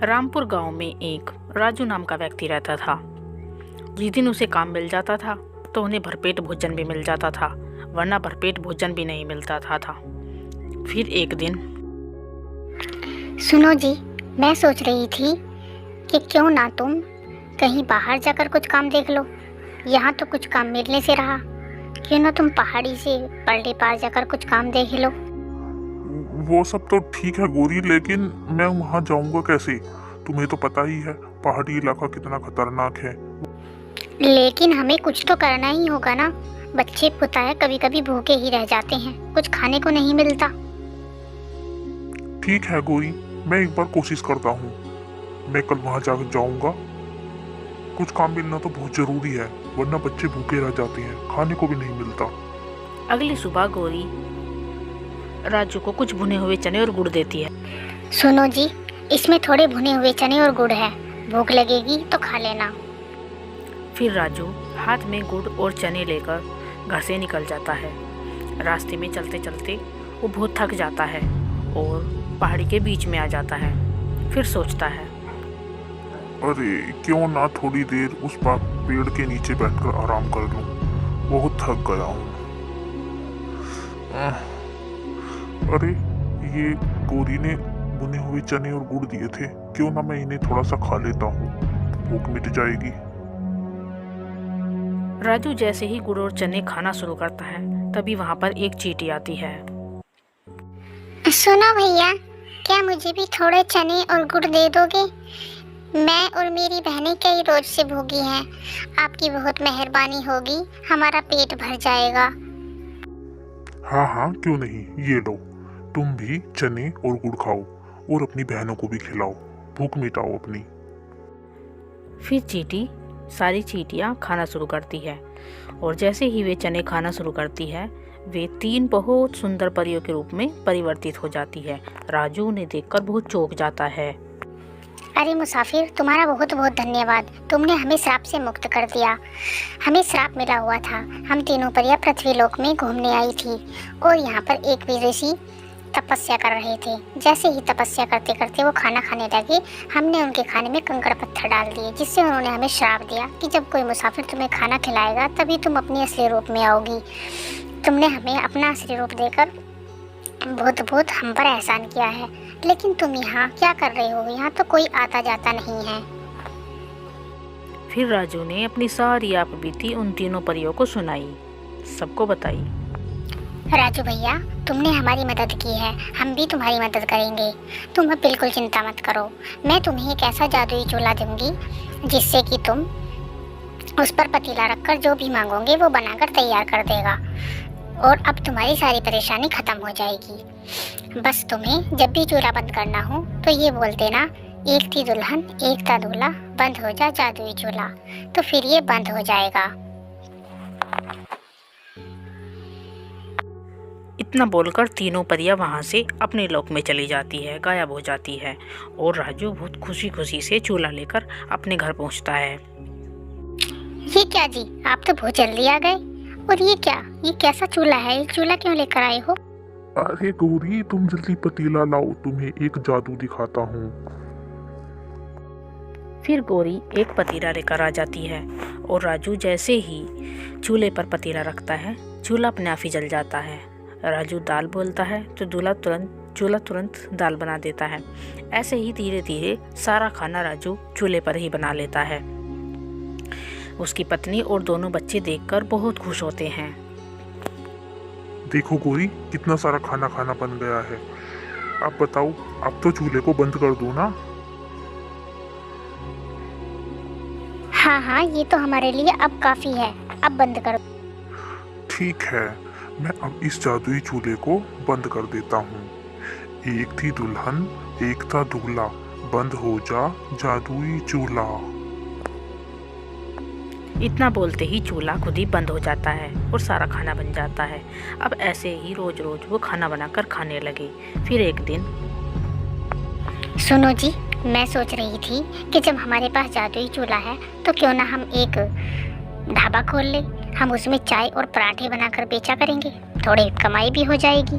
रामपुर गांव में एक राजू नाम का व्यक्ति रहता था। जिस दिन उसे काम मिल जाता था तो उन्हें भरपेट भोजन भी मिल जाता था, वरना भरपेट भोजन भी नहीं मिलता था। फिर एक दिन, सुनो जी, मैं सोच रही थी कि क्यों ना तुम कहीं बाहर जाकर कुछ काम देख लो। यहाँ तो कुछ काम मिलने से रहा, क्यों ना तुम पहाड़ी से परली पार जाकर कुछ काम देख लो। वो सब तो ठीक है गोरी, लेकिन मैं वहाँ जाऊँगा कैसे? तुम्हें तो पता ही है पहाड़ी इलाका कितना खतरनाक है। लेकिन हमें कुछ तो करना ही होगा ना। बच्चे पता है कभी कभी भूखे ही रह जाते हैं, कुछ खाने को नहीं मिलता। ठीक है गोरी, मैं एक बार कोशिश करता हूँ। मैं कल वहाँ जाकर जाऊँगा। कुछ काम मिलना तो बहुत जरूरी है, वरना बच्चे भूखे रह जाते हैं, खाने को भी नहीं मिलता। अगली सुबह गौरी राजू को कुछ भुने हुए चने और गुड़ देती है। सुनो जी, इसमें थोड़े भुने हुए चने और गुड़ है, भूख लगेगी तो खा लेना। फिर राजू हाथ में गुड़ और चने लेकर घर से निकल जाता है। रास्ते में चलते चलते वो बहुत थक जाता है और पहाड़ी के बीच में आ जाता है। फिर सोचता है, अरे क्यों ना थोड़ी देर उस पेड़ के नीचे बैठकर आराम कर लूं, बहुत थक गया हूँ। अरे ये गोरी ने भुने हुए चने और गुड़ दिए थे, क्यों ना मैं इन्हें थोड़ा सा खा लेता हूँ, भूख मिट जाएगी। राजू जैसे ही गुड़ और चने खाना शुरू करता है तभी वहाँ पर एक चींटी आती है। सुनो भैया, क्या मुझे भी थोड़े चने और गुड़ दे दोगे? मैं और मेरी बहनें कई रोज से भूखी हैं, आपकी बहुत मेहरबानी होगी, हमारा पेट भर जाएगा। हाँ हाँ, क्यों नहीं, ये लो, तुम भी चने और गुड़ खाओ और अपनी बहनों को भी खिलाओ, भूख मिटाओ अपनी। फिर चींटी सारी चींटियाँ खाना शुरू करती है और जैसे ही वे चने खाना शुरू करती है वे 3 बहुत सुंदर परियों के रूप में परिवर्तित हो जाती है। राजू उन्हें देखकर बहुत चौंक जाता है। अरे मुसाफिर, तुम्हारा बहुत बहुत धन्यवाद, तुमने हमें श्राप से मुक्त कर दिया। हमें श्राप मिला हुआ था, हम तीनों परियां पृथ्वी लोक में घूमने आई थी और यहाँ पर एक ऋषि तपस्या कर रहे थे। जैसे ही तपस्या करते करते वो खाना खाने लगे, हमने उनके खाने में कंकड़ पत्थर डाल दिए, जिससे उन्होंने हमें श्राप दिया कि जब कोई मुसाफिर तुम्हें खाना खिलाएगा तभी तुम अपनी असली रूप में आओगी। तुमने हमें अपना असली रूप देकर बहुत बहुत हम पर एहसान किया है, लेकिन तुम यहाँ क्या कर रहे हो? यहाँ तो कोई आता जाता नहीं है। फिर राजू ने अपनी सारी आप बीती उन तीनों परियों को सुनाई, सबको बताई। राजू भैया, तुमने हमारी मदद की है, हम भी तुम्हारी मदद करेंगे, तुम अब बिल्कुल चिंता मत करो। मैं तुम्हें एक ऐसा जादुई चूल्हा दूंगी जिससे कि तुम उस पर पतीला रखकर जो भी मांगोगे वो बनाकर तैयार कर देगा और अब तुम्हारी सारी परेशानी खत्म हो जाएगी। बस तुम्हें जब भी चूल्हा बंद करना हो तो ये बोल देना, एक थी दुल्हन एक था दूल्हा, बंद हो जा जादुई चूल्हा, तो फिर ये बंद हो जाएगा। इतना बोलकर तीनों परियां वहां से अपने लोक में चली जाती है, गायब हो जाती है और राजू बहुत खुशी खुशी से चूल्हा लेकर अपने घर पहुंचता है। ये क्या जी, आप तो बहुत जल्दी आ गए। और ये क्या, ये कैसा चूल्हा है? ये चूल्हा क्यों लेकर आए हो? अरे गौरी, तुम जल्दी पतीला लाओ, तुम्हें एक जादू दिखाता हूँ। फिर गौरी एक पतीला लेकर आ जाती है और राजू जैसे ही चूल्हे पर पतीला रखता है चूल्हा अपने आप ही जल जाता है। राजू दाल बोलता है तो चूल्हा तुरंत दाल बना देता है। ऐसे ही धीरे धीरे सारा खाना राजू चूल्हे पर ही बना लेता है। उसकी पत्नी और दोनों बच्चे देखकर बहुत खुश होते हैं। देखो गौरी, कितना सारा खाना बन गया है। अब बताओ, अब तो चूल्हे को बंद कर दो ना। हाँ हाँ, ये तो हमारे लिए अब काफी है, अब बंद करो। ठीक है, मैं अब इस जादुई चूल्हे को बंद कर देता हूँ। एक थी दुल्हन एक था दूल्हा, बंद हो जा जादुई चूल्हा। इतना बोलते ही चूल्हा खुद ही बंद हो जाता है और सारा खाना बन जाता है। अब ऐसे ही रोज रोज वो खाना बनाकर खाने लगे। फिर एक दिन, सुनो जी, मैं सोच रही थी कि जब हमारे पास जादुई चूल्हा है तो क्यों ना हम एक ढाबा खोल ले, हम उसमें चाय और पराठे बनाकर बेचा करेंगे, थोड़ी कमाई भी हो जाएगी।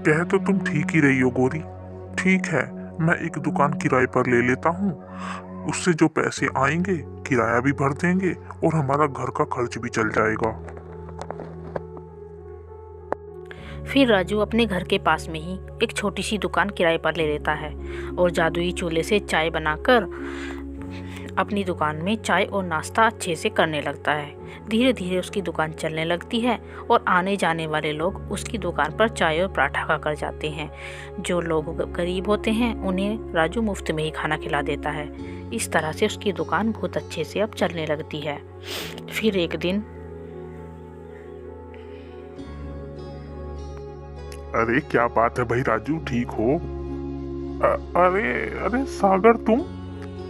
कह तो तुम ठीक ही रही हो गौरी, ठीक है, मैं एक दुकान किराए पर ले लेता हूँ। उससे जो पैसे आएंगे किराया भी भर देंगे और हमारा घर का खर्च भी चल जाएगा। फिर राजू अपने घर के पास में ही एक छोटी सी दुकान किराए पर ले लेता है और जादुई चूल्हे से चाय बनाकर अपनी दुकान में चाय और नाश्ता अच्छे से करने लगता है। धीरे धीरे उसकी दुकान चलने लगती है और आने जाने वाले लोग उसकी दुकान पर चाय और पराठा खाकर जाते हैं। जो लोग गरीब होते हैं उन्हें राजू मुफ्त में ही खाना खिला देता है। इस तरह से उसकी दुकान बहुत अच्छे से अब चलने लगती है। फिर एक दिन अरे क्या बात है भाई राजू, ठीक हो? अरे अरे सागर, तुम?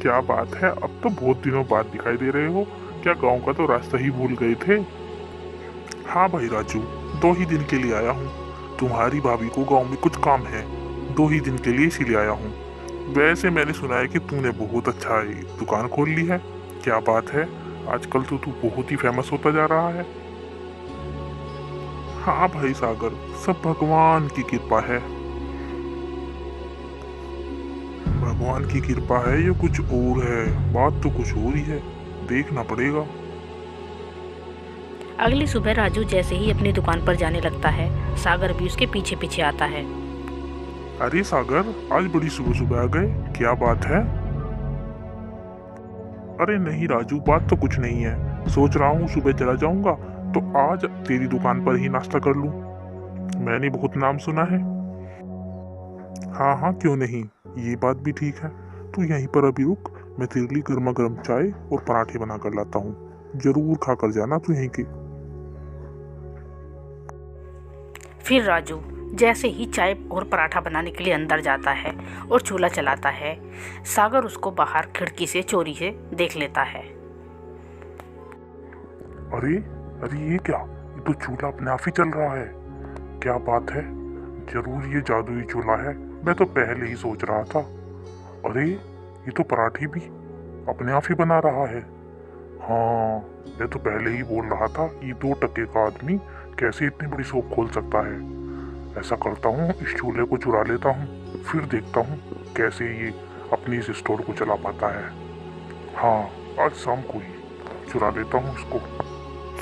क्या बात है, अब तो बहुत दिनों बाद दिखाई दे रहे हो। क्या गांव का तो रास्ता ही भूल गए थे? हाँ भाई राजू, 2 ही दिन के लिए आया हूँ। तुम्हारी भाभी को गांव में कुछ काम है, 2 ही दिन के लिए इसीलिए आया हूँ। वैसे मैंने सुना है कि तूने बहुत अच्छा दुकान खोल ली है। क्या बात है, आजकल तो तू बहुत ही फेमस होता जा रहा है। हाँ भाई सागर, सब भगवान की कृपा है। भगवान की कृपा है ये कुछ और है, बात तो कुछ और ही है, देखना पड़ेगा। अगली सुबह राजू जैसे ही अपनी दुकान पर जाने लगता है, सागर भी उसके पीछे पीछे आता है। अरे सागर, आज बड़ी सुबह सुबह आ गए, क्या बात है? अरे नहीं राजू, बात तो कुछ नहीं है। सोच रहा हूँ सुबह चला जाऊंगा तो आज तेरी दुकान पर ही नाश्ता कर लूं। मैंने बहुत नाम सुना है। हाँ हाँ, क्यों नहीं, ये बात भी ठीक है। तू यहीं पर अभी रुक, मैं तेरे लिए गर्मा गर्म चाय और पराठे बना कर लाता हूँ। जरूर खा कर जाना तू यहीं के। फिर राजू जैसे ही चाय और पराठा बनाने के लिए अंदर जाता है और चूल्हा चलाता है, सागर उसको बाहर खिड़की से चोरी से देख लेता है। अरे अरे ये क्या, ये तो चूल्हा अपने आप ही चल रहा है। क्या बात है, जरूर ये जादुई चूल्हा है। मैं तो पहले ही सोच रहा था। अरे ये तो पराठे भी अपने आप ही बना रहा है। हाँ, मैं तो पहले ही बोल रहा था ये 2 टके का आदमी कैसे इतनी बड़ी शॉप खोल सकता है। ऐसा करता हूँ, इस चूल्हे को चुरा लेता हूँ, फिर देखता हूँ कैसे ये अपनी इस स्टोर को चला पाता है। हाँ, आज शाम को ही चुरा लेता हूँ इसको।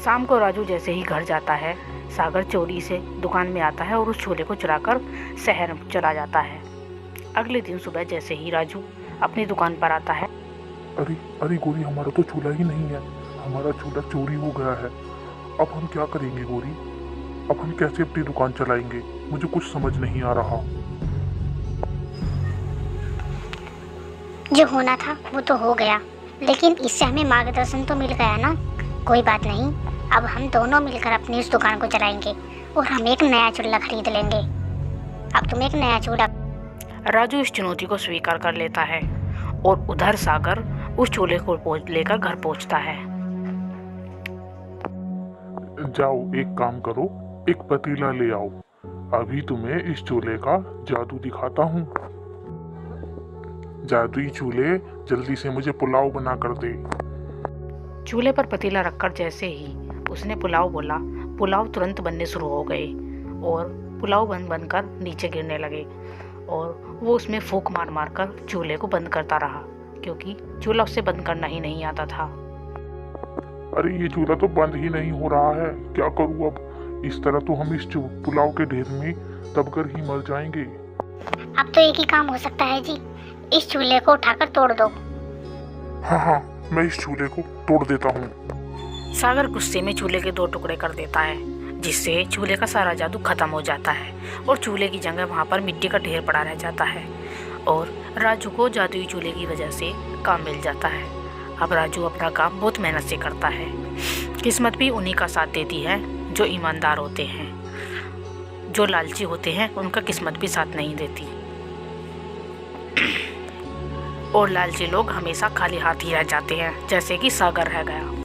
शाम को राजू जैसे ही घर जाता है, सागर चोरी से दुकान में आता है और उस चूल्हे को चुराकर शहर में चला जाता है। अगले दिन सुबह जैसे ही राजू अपनी दुकान पर आता है, अरे अरे गोरी, हमारा तो चूल्हा ही नहीं है, हमारा चूल्हा चोरी हो गया है। अब हम क्या करेंगे गोरी? अब हम कैसे अपनी दुकान चलाएंगे? मुझे कुछ समझ नहीं आ रहा। जो होना था वो तो हो गया, लेकिन इससे हमें मार्गदर्शन तो मिल गया ना। कोई बात नहीं, अब हम दोनों मिलकर अपनी इस दुकान को चलाएंगे और हम एक नया चूल्हा खरीद लेंगे। अब तुम एक नया चूल्हा। राजू इस चुनौती को स्वीकार कर लेता है और उधर सागर उस चूल्हे को लेकर घर पहुंचता है। जाओ, एक काम करो, एक पतीला ले आओ। अभी तुम्हें इस चूल्हे का जादू दिखाता हूँ। जादुई चूल्हे, जल्दी से मुझे पुलाव बना कर दे। चूल्हे पर पतीला रखकर जैसे ही उसने पुलाव बोला, पुलाव तुरंत बनने शुरू हो गए और पुलाव बनकर नीचे गिरने लगे और वो उसमें फूंक मार मार कर चूल्हे को बंद करता रहा, क्योंकि चूल्हा उससे बंद करना ही नहीं आता था। अरे ये चूल्हा तो बंद ही नहीं हो रहा है, क्या करूँ अब? इस तरह तो हम इस पुलाव के ढेर में दबकर ही मर जाएंगे। अब तो एक ही काम हो सकता है जी, इस चूल्हे को उठाकर तोड़ दो। हाँ हाँ, मैं इस चूल्हे को तोड़ देता हूँ। सागर गुस्से में चूल्हे के 2 टुकड़े कर देता है, जिससे चूल्हे का सारा जादू खत्म हो जाता है और चूल्हे की जगह वहाँ पर मिट्टी का ढेर पड़ा रह जाता है और राजू को जादुई चूल्हे की वजह से काम मिल जाता है। अब राजू अपना काम बहुत मेहनत से करता है। किस्मत भी उन्हीं का साथ देती है जो ईमानदार होते हैं। जो लालची होते हैं उनका किस्मत भी साथ नहीं देती और लालची लोग हमेशा खाली हाथ ही रह जाते हैं, जैसे कि सागर रह गया।